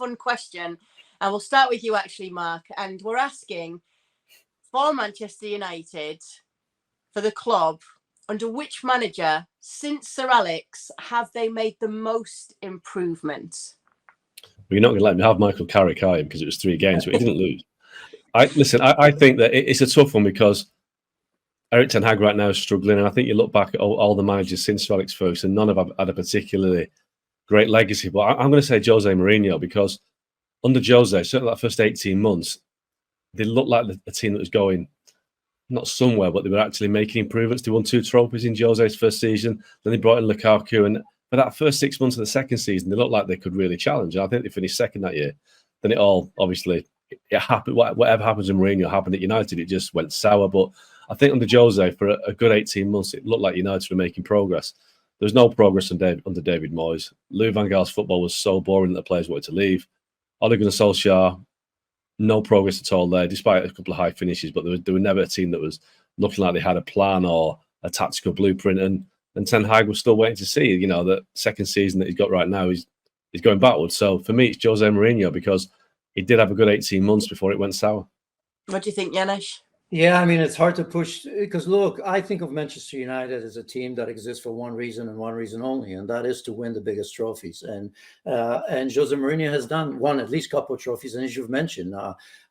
fun question. And we'll start with you, actually, Mark. And we're asking for Manchester United, for the club, under which manager since Sir Alex have they made the most improvement? Well, you're not going to let me have Michael Carrick, are you? Because it was 3 games, but he didn't lose. I think that it's a tough one because Erik ten Hag right now is struggling, and I think you look back at all the managers since Sir Alex Ferguson, none have had a particularly great legacy. But I'm going to say Jose Mourinho, because under Jose, certainly that first 18 months, they looked like a team that was going not somewhere, but they were actually making improvements. They won 2 trophies in Jose's first season. Then they brought in Lukaku, and for that first 6 months of the second season, they looked like they could really challenge. And I think they finished second that year. Then it all, obviously, it happened. Whatever happens in Mourinho happened at United. It just went sour. But I think under Jose, for a good 18 months, it looked like United were making progress. There was no progress under David Moyes. Louis van Gaal's football was so boring that the players wanted to leave. Ole Gunnar Solskjaer, no progress at all there, despite a couple of high finishes. But they were never a team that was looking like they had a plan or a tactical blueprint. And Ten Hag was still waiting to see, you know, that second season that he's got right now, he's going backwards. So for me, it's Jose Mourinho, because he did have a good 18 months before it went sour. What do you think, Janis? Yeah, I mean, it's hard to push because, look, I think of Manchester United as a team that exists for one reason and one reason only, and that is to win the biggest trophies. And Jose Mourinho has won at least a couple of trophies. And as you've mentioned,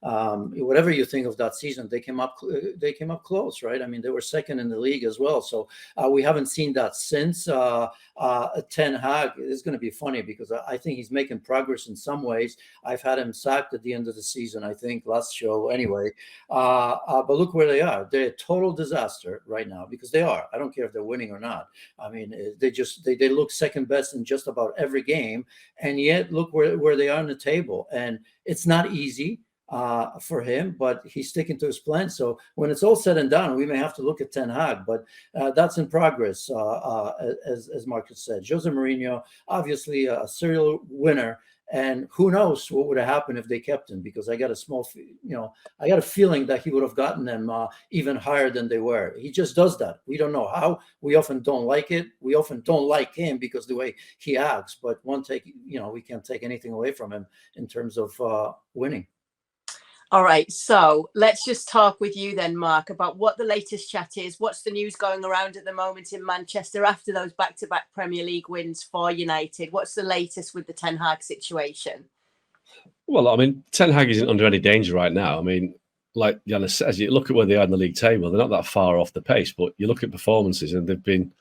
whatever you think of that season, they came up close, right? I mean, they were second in the league as well. So we haven't seen that since. Ten Hag is going to be funny because I think he's making progress in some ways. I've had him sacked at the end of the season, I think, last show anyway. But look where they are. They're a total disaster right now, because they are. I don't care if they're winning or not. I mean, they look second best in just about every game. And yet look where they are on the table. And it's not easy for him, but he's sticking to his plan. So when it's all said and done, we may have to look at Ten Hag, but that's in progress, as Marcus said. Jose Mourinho, obviously a serial winner, and who knows what would have happened if they kept him, because I got a feeling that he would have gotten them even higher than they were. He just does that. We don't know how. We often don't like it. We often don't like him because the way he acts, but we can't take anything away from him in terms of winning. All right, so let's just talk with you then, Mark, about what the latest chat is. What's the news going around at the moment in Manchester after those back-to-back Premier League wins for United? What's the latest with the Ten Hag situation? Well, I mean, Ten Hag isn't under any danger right now. I mean, like Janis says, you look at where they are in the league table, they're not that far off the pace, but you look at performances and they've been,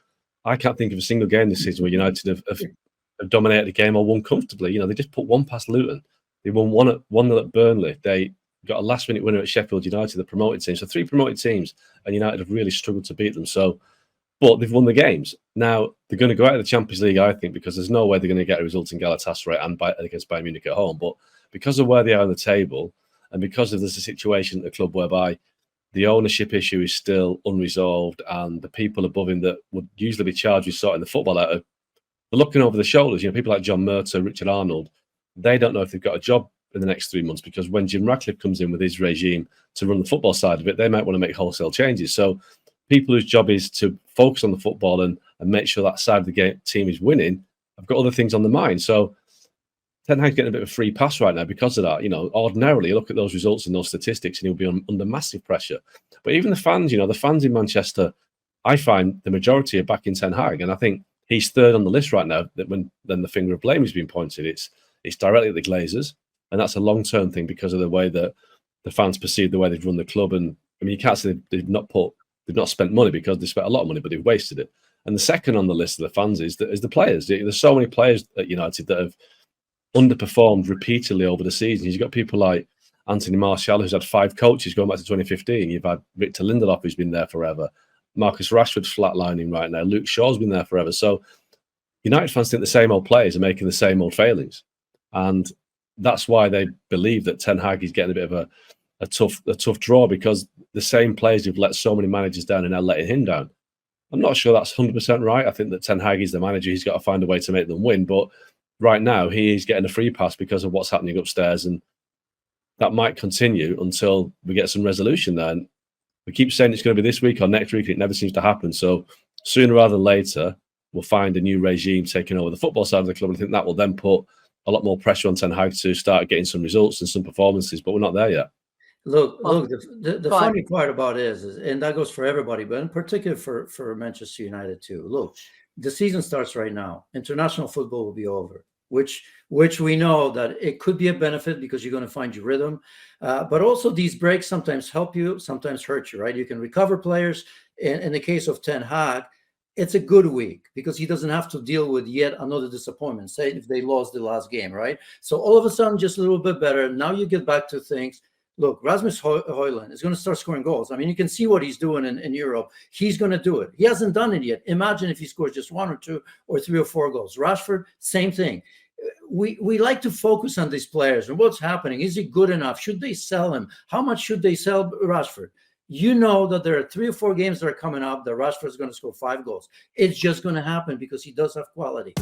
I can't think of a single game this season where United have dominated a game or won comfortably. You know, they just put one past Luton. They won 1-0 at Burnley. They got a last-minute winner at Sheffield United, the promoted team. So 3 promoted teams, and United have really struggled to beat them. So, but they've won the games. Now, they're going to go out of the Champions League, I think, because there's no way they're going to get a result in Galatasaray and against Bayern Munich at home. But because of where they are on the table, and because of there's a situation at the club whereby the ownership issue is still unresolved, and the people above him that would usually be charged with sorting the football out, they're looking over the shoulders. You know, people like John Murtaugh, Richard Arnold, they don't know if they've got a job in the next 3 months, because when Jim Ratcliffe comes in with his regime to run the football side of it, they might want to make wholesale changes. So people whose job is to focus on the football and make sure that side of the team is winning have got other things on the mind. So Ten Hag's getting a bit of a free pass right now because of that. You know, ordinarily, you look at those results and those statistics and he'll be under massive pressure. But even the fans, you know, the fans in Manchester, I find the majority are backing Ten Hag. And I think he's third on the list right now that when then the finger of blame has been pointed, it's directly at the Glazers. And that's a long-term thing because of the way that the fans perceive the way they've run the club. And I mean, you can't say they've not spent money, because they spent a lot of money, but they've wasted it. And the second on the list of the fans is the players. There's so many players at United that have underperformed repeatedly over the season. You've got people like Anthony Martial, who's had 5 coaches going back to 2015. You've had Victor Lindelof, who's been there forever. Marcus Rashford's flatlining right now. Luke Shaw's been there forever. So United fans think the same old players are making the same old failings. And that's why they believe that Ten Hag is getting a bit of a tough draw, because the same players who've let so many managers down are now letting him down. I'm not sure that's 100% right. I think that Ten Hag is the manager. He's got to find a way to make them win. But right now, he is getting a free pass because of what's happening upstairs. And that might continue until we get some resolution there. And we keep saying it's going to be this week or next week. And it never seems to happen. So sooner rather than later, we'll find a new regime taking over the football side of the club. And I think that will then put a lot more pressure on Ten Hag to start getting some results and some performances, but we're not there yet. Look, Well, the funny part about it is, and that goes for everybody, but in particular for Manchester United too. Look, the season starts right now. International football will be over, which we know that it could be a benefit because you're going to find your rhythm. But also these breaks sometimes help you, sometimes hurt you, right? You can recover players. In the case of Ten Hag, it's a good week because he doesn't have to deal with yet another disappointment, say if they lost the last game, right? So all of a sudden, just a little bit better. Now you get back to things. Look, Rasmus Højlund is going to start scoring goals. I mean, you can see what he's doing in Europe. He's going to do it. He hasn't done it yet. Imagine if he scores just 1 or 2 or 3 or 4 goals. Rashford, same thing. We like to focus on these players and what's happening. Is he good enough? Should they sell him? How much should they sell Rashford? You know that there are 3 or 4 games that are coming up that Rashford is going to score 5 goals. It's just going to happen because he does have quality.